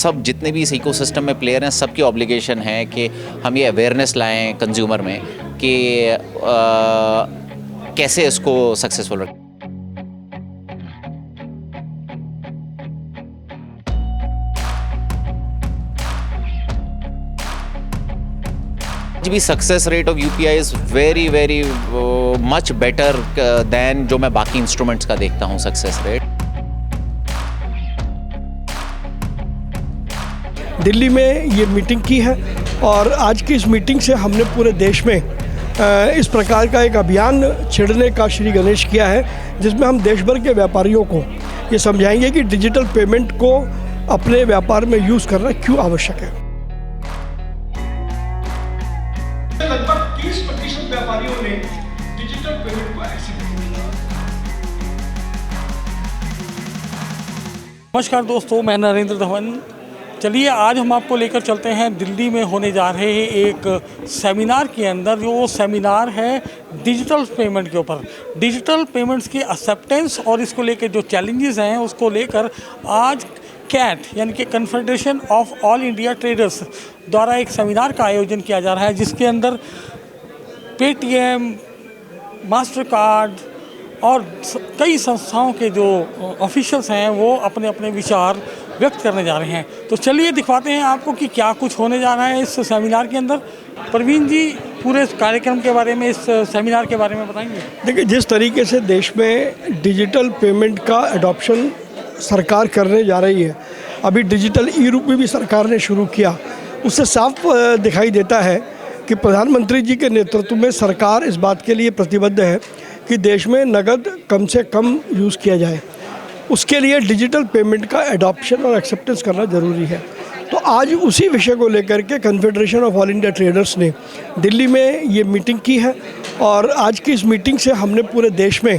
सब जितने भी इस इकोसिस्टम में प्लेयर हैं सबकी ऑब्लिगेशन है कि हम ये अवेयरनेस लाएं कंज्यूमर में कि कैसे इसको सक्सेसफुल रखें। आज भी success rate of UPI is very very much better than जो मैं बाकी इंस्ट्रूमेंट्स का देखता हूँ सक्सेस रेट। दिल्ली में ये मीटिंग की है और आज की इस मीटिंग से हमने पूरे देश में इस प्रकार का एक अभियान छेड़ने का श्री गणेश किया है, जिसमें हम देश भर के व्यापारियों को ये समझाएंगे कि डिजिटल पेमेंट को अपने व्यापार में यूज़ करना क्यों आवश्यक है। लगभग 30% व्यापारियों ने डिजिटल पेमेंट को एक्सेप्ट किया। नमस्कार दोस्तों, मैं नरेंद्र धवन। चलिए आज हम आपको लेकर चलते हैं दिल्ली में होने जा रहे एक सेमिनार के अंदर। जो सेमिनार है डिजिटल पेमेंट के ऊपर, डिजिटल पेमेंट्स की एक्सेप्टेंस और इसको लेकर जो चैलेंजेस हैं उसको लेकर आज कैट यानी कि confederation of all India traders द्वारा एक सेमिनार का आयोजन किया जा रहा है, जिसके अंदर पेटीएम, मास्टर कार्ड और कई संस्थाओं के जो ऑफिशियल्स हैं वो अपने अपने विचार व्यक्त करने जा रहे हैं। तो चलिए दिखाते हैं आपको कि क्या कुछ होने जा रहा है इस सेमिनार के अंदर। प्रवीण जी पूरे कार्यक्रम के बारे में, इस सेमिनार के बारे में बताएंगे। देखिए, जिस तरीके से देश में डिजिटल पेमेंट का अडॉप्शन सरकार करने जा रही है, अभी डिजिटल ई-रूपी भी सरकार ने शुरू किया, उससे साफ दिखाई देता है कि प्रधानमंत्री जी के नेतृत्व में सरकार इस बात के लिए प्रतिबद्ध है कि देश में नगद कम से कम यूज़ किया जाए। उसके लिए डिजिटल पेमेंट का एडॉप्शन और एक्सेप्टेंस करना ज़रूरी है। तो आज उसी विषय को लेकर के confederation of all India traders ने दिल्ली में ये मीटिंग की है और आज की इस मीटिंग से हमने पूरे देश में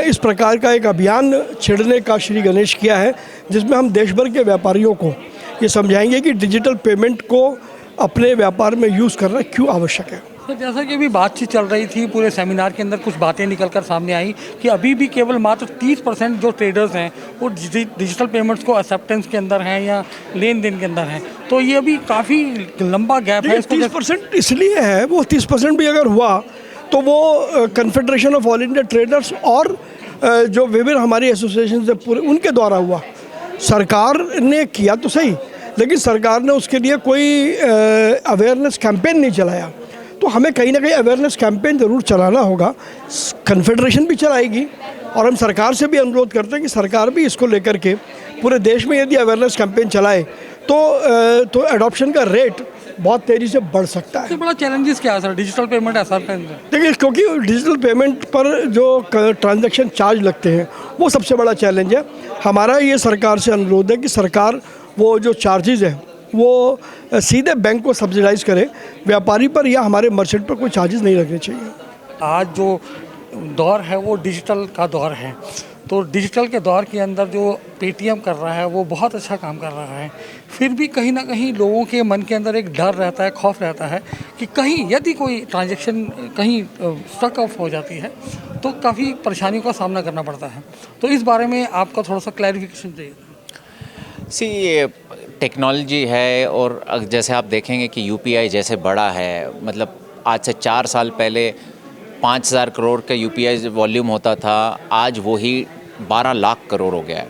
इस प्रकार का एक अभियान छेड़ने का श्री गणेश किया है, जिसमें हम देश भर के व्यापारियों को ये समझाएंगे कि डिजिटल पेमेंट को अपने व्यापार में यूज़ करना क्यों आवश्यक है। तो जैसा कि अभी बातचीत चल रही थी पूरे सेमिनार के अंदर, कुछ बातें निकलकर सामने आई कि अभी भी केवल मात्र 30% जो ट्रेडर्स हैं वो डिजिटल पेमेंट्स को एक्सेप्टेंस के अंदर हैं या लेन देन के अंदर हैं। तो ये अभी काफ़ी लंबा गैप है। 30% इसलिए है, वो 30% भी अगर हुआ तो वो confederation of all India traders और जो विभिन्न हमारी एसोसिएशन से पूरे उनके द्वारा हुआ। सरकार ने किया तो सही, लेकिन सरकार ने उसके लिए कोई अवेयरनेस कैंपेन नहीं चलाया। तो हमें कहीं ना कहीं अवेयरनेस कैंपेन ज़रूर चलाना होगा। कन्फेडरेशन भी चलाएगी और हम सरकार से भी अनुरोध करते हैं कि सरकार भी इसको लेकर के पूरे देश में यदि अवेयरनेस कैंपेन चलाए तो एडॉप्शन का रेट बहुत तेज़ी से बढ़ सकता है। सबसे बड़ा चैलेंजेस क्या है सर डिजिटल पेमेंट एक्सेप्टेंस? देखिए, क्योंकि डिजिटल पेमेंट पर जो ट्रांजैक्शन चार्ज लगते हैं वो सबसे बड़ा चैलेंज है। हमारा ये सरकार से अनुरोध है कि सरकार वो जो चार्जेस हैं वो सीधे बैंक को सब्सिडाइज करे, व्यापारी पर या हमारे मर्चेंट पर कोई चार्जेस नहीं लगने चाहिए। आज जो दौर है वो डिजिटल का दौर है, तो डिजिटल के दौर के अंदर जो पेटीएम कर रहा है वो बहुत अच्छा काम कर रहा है। फिर भी कहीं ना कहीं लोगों के मन के अंदर एक डर रहता है, खौफ रहता है कि कहीं यदि कोई ट्रांजैक्शन कहीं स्टक ऑफ हो जाती है तो काफ़ी परेशानियों का सामना करना पड़ता है। तो इस बारे में आपका थोड़ा सा क्लैरिफिकेशन चाहिए। ये टेक्नोलॉजी है और जैसे आप देखेंगे कि यूपीआई जैसे बड़ा है, मतलब आज से 4 साल पहले 5,000 करोड़ का यूपीआई वॉल्यूम होता था, आज वही 12 लाख करोड़ हो गया है।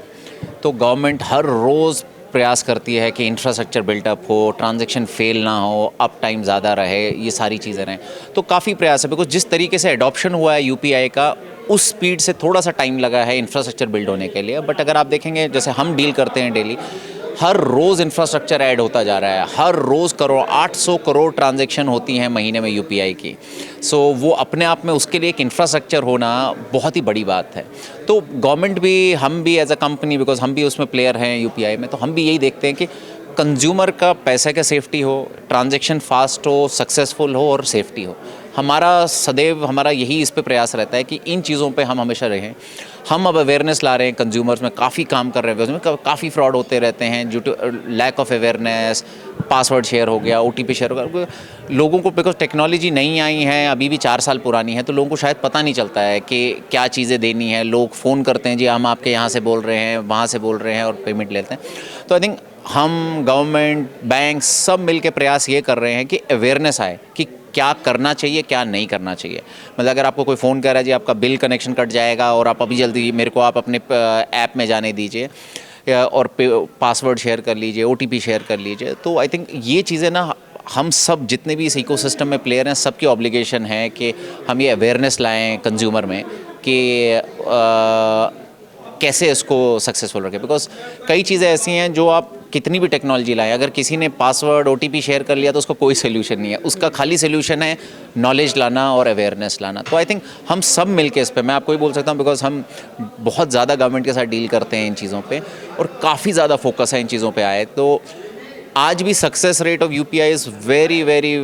तो गवर्नमेंट हर रोज़ प्रयास करती है कि इंफ्रास्ट्रक्चर बिल्टअप हो, ट्रांजैक्शन फेल ना हो, अप टाइम ज़्यादा रहे, ये सारी चीज़ें रहें। तो काफ़ी प्रयास है, बिकॉज जिस तरीके से एडॉप्शन हुआ है यूपीआई का, उस स्पीड से थोड़ा सा टाइम लगा है इंफ्रास्ट्रक्चर बिल्ड होने के लिए। बट अगर आप देखेंगे, जैसे हम डील करते हैं डेली, हर रोज़ इंफ्रास्ट्रक्चर ऐड होता जा रहा है। हर रोज़ 800 करोड़ ट्रांजैक्शन होती हैं महीने में यूपीआई की। सो वो अपने आप में उसके लिए एक इंफ्रास्ट्रक्चर होना बहुत ही बड़ी बात है। तो गवर्नमेंट भी, हम भी एज अ कंपनी, बिकॉज हम भी उसमें प्लेयर हैं यूपीआई में, तो हम भी यही देखते हैं कि कंज्यूमर का पैसे का सेफ्टी हो, ट्रांजैक्शन फास्ट हो, सक्सेसफुल हो और सेफ्टी हो। हमारा यही इस पे प्रयास रहता है कि इन चीज़ों पे हम हमेशा रहें। हम अब अवेयरनेस ला रहे हैं, कंज्यूमर्स में काफ़ी काम कर रहे हैं, उसमें काफ़ी फ्रॉड होते रहते हैं due to lack of awareness. Password share हो गया, ओटीपी शेयर हो गया, लोगों को बिकॉज टेक्नोलॉजी नई आई है, अभी भी 4 साल पुरानी है, तो लोगों को शायद पता नहीं चलता है कि क्या चीज़ें देनी है। लोग फ़ोन करते हैं, जी हम आपके यहाँ से बोल रहे हैं, वहाँ से बोल रहे हैं और पेमेंट लेते हैं। तो आई थिंक हम गवर्नमेंट बैंक सब मिलके प्रयास ये कर रहे हैं कि अवेयरनेस आए कि क्या करना चाहिए क्या नहीं करना चाहिए। मतलब अगर आपको कोई फ़ोन कर रहा है जी आपका बिल कनेक्शन कट जाएगा और आप अभी जल्दी मेरे को आप अपने ऐप में जाने दीजिए और पासवर्ड शेयर कर लीजिए, OTP शेयर कर लीजिए। तो आई थिंक ये चीज़ें ना हम सब जितने भी इस इकोसिस्टम में प्लेयर हैं सबकी ऑब्लिगेशन है कि हम ये अवेयरनेस लाएं कंज्यूमर में कि कैसे इसको सक्सेसफुल रखें। बिकॉज कई चीज़ें ऐसी हैं जो आप कितनी भी टेक्नोलॉजी लाएं, अगर किसी ने पासवर्ड OTP शेयर कर लिया तो उसका कोई सोल्यूशन नहीं है। उसका खाली सोल्यूशन है नॉलेज लाना और अवेयरनेस लाना। तो आई थिंक हम सब मिलके इस पे, मैं आपको ही बोल सकता हूँ बिकॉज हम बहुत ज़्यादा गवर्नमेंट के साथ डील करते हैं इन चीज़ों पे और काफ़ी ज़्यादा फोकस है इन चीज़ों पे आए। तो आज भी success rate of UPI is very very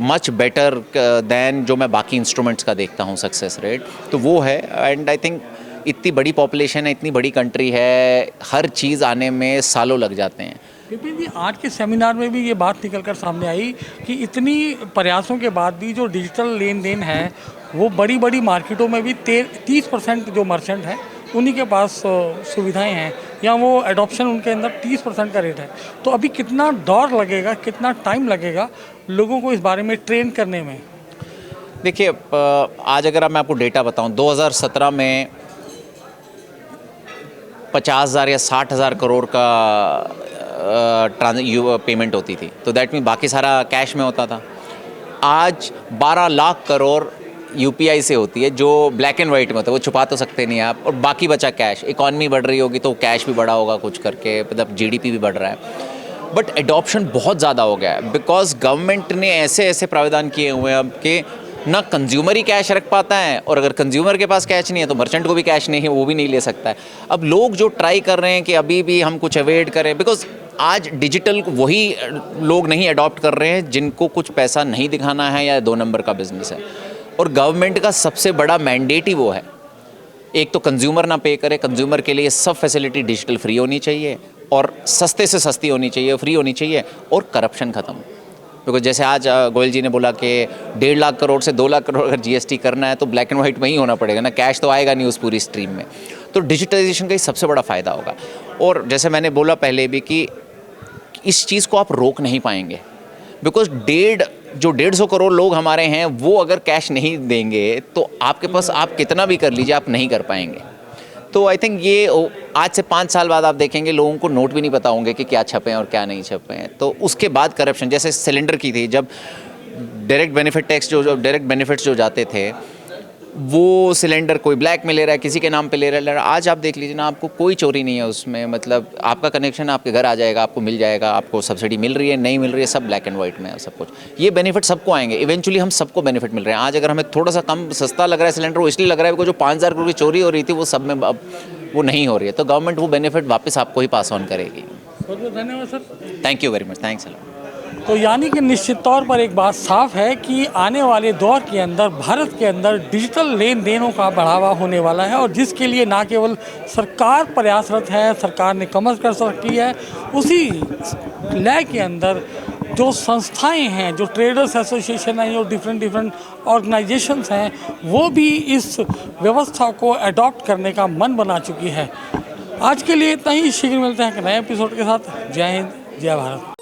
much better than जो मैं बाकी इंस्ट्रूमेंट्स का देखता हूँ सक्सेस रेट, तो वो है। एंड आई थिंक इतनी बड़ी पॉपुलेशन है, इतनी बड़ी कंट्री है, हर चीज़ आने में सालों लग जाते हैं। विपिन जी, आज के सेमिनार में भी ये बात निकल कर सामने आई कि इतनी प्रयासों के बाद भी जो डिजिटल लेन देन है वो बड़ी बड़ी मार्केटों में भी 30% जो मर्चेंट हैं उन्हीं के पास सुविधाएं हैं या वो एडॉप्शन उनके अंदर 30% का रेट है। तो अभी कितना दौर लगेगा, कितना टाइम लगेगा लोगों को इस बारे में ट्रेन करने में? देखिए आज अगर मैं आपको डेटा बताऊं, 2017 में 50,000 या 60,000 करोड़ का पेमेंट होती थी, तो दैट मीन बाकी सारा कैश में होता था। आज 12 लाख करोड़ UPI से होती है जो ब्लैक एंड वाइट में होता है, वो छुपा तो सकते नहीं आप, और बाकी बचा कैश। इकॉनमी बढ़ रही होगी तो कैश भी बढ़ा होगा कुछ करके, मतलब GDP भी बढ़ रहा है। बट एडॉप्शन बहुत ज़्यादा हो गया है बिकॉज गवर्नमेंट ने ऐसे ऐसे प्रावधान किए हुए हैं अब कि ना कंज्यूमर ही कैश रख पाता है, और अगर कंज्यूमर के पास कैश नहीं है तो मर्चेंट को भी कैश नहीं है, वो भी नहीं ले सकता है। अब लोग जो ट्राई कर रहे हैं कि अभी भी हम कुछ अवॉइड करें, बिकॉज आज डिजिटल वही लोग नहीं अडॉप्ट कर रहे हैं जिनको कुछ पैसा नहीं दिखाना है या 2 नंबर का बिजनेस है। और गवर्नमेंट का सबसे बड़ा मैंडेट ही वो है, एक तो कंज्यूमर ना पे करे, कंज्यूमर के लिए सब फैसिलिटी डिजिटल फ्री होनी चाहिए और सस्ते से सस्ती होनी चाहिए, फ्री होनी चाहिए, और करप्शन ख़त्म। बिकॉज जैसे आज गोयल जी ने बोला कि 1.5 लाख करोड़ से 2 लाख करोड़ अगर GST करना है तो ब्लैक एंड वाइट में ही होना पड़ेगा ना, कैश तो आएगा नहीं उस पूरी स्ट्रीम में। तो डिजिटलाइजेशन का ही सबसे बड़ा फ़ायदा होगा। और जैसे मैंने बोला पहले भी कि इस चीज़ को आप रोक नहीं पाएंगे बिकॉज 150 करोड़ लोग हमारे हैं, वो अगर कैश नहीं देंगे तो आपके पास आप कितना भी कर लीजिए आप नहीं कर पाएंगे। तो आई थिंक ये आज से 5 साल बाद आप देखेंगे लोगों को नोट भी नहीं पता होंगे कि क्या छपे हैं और क्या नहीं छपे हैं। तो उसके बाद करप्शन, जैसे सिलेंडर की थी, जब डायरेक्ट बेनिफिट टैक्स जो डायरेक्ट बेनिफिट्स जो जाते थे वो सिलेंडर कोई ब्लैक में ले रहा है, किसी के नाम पे ले रहा है। आज आप देख लीजिए ना, आपको कोई चोरी नहीं है उसमें, मतलब आपका कनेक्शन आपके घर आ जाएगा, आपको मिल जाएगा, आपको सब्सिडी मिल रही है नहीं मिल रही है सब ब्लैक एंड वाइट में है सब कुछ। ये बेनिफिट सबको आएंगे, इवेंचुअली हम सबको बेनिफिट मिल रहे हैं। आज अगर हमें थोड़ा सा कम सस्ता लग रहा है सिलेंडर, वो इसलिए लग रहा है बिकॉज जो 5,000 करोड़ की चोरी हो रही थी वो सब में अब वो नहीं हो रही है, तो गवर्नमेंट वो बेनिफिट वापस आपको ही पास ऑन करेगी। बहुत बहुत धन्यवाद sir. Thank you very much, thanks a lot. तो यानी कि निश्चित तौर पर एक बात साफ है कि आने वाले दौर के अंदर भारत के अंदर डिजिटल लेन देनों का बढ़ावा होने वाला है, और जिसके लिए ना केवल सरकार प्रयासरत है, सरकार ने कमर कर रखी है, उसी लय के अंदर जो संस्थाएं हैं, जो ट्रेडर्स एसोसिएशन हैं, जो डिफरेंट ऑर्गेनाइजेशंस हैं, वो भी इस व्यवस्था को अडॉप्ट करने का मन बना चुकी है। आज के लिए इतना ही, शीघ्र मिलते हैं एक नए एपिसोड के साथ। जय हिंद, जय भारत।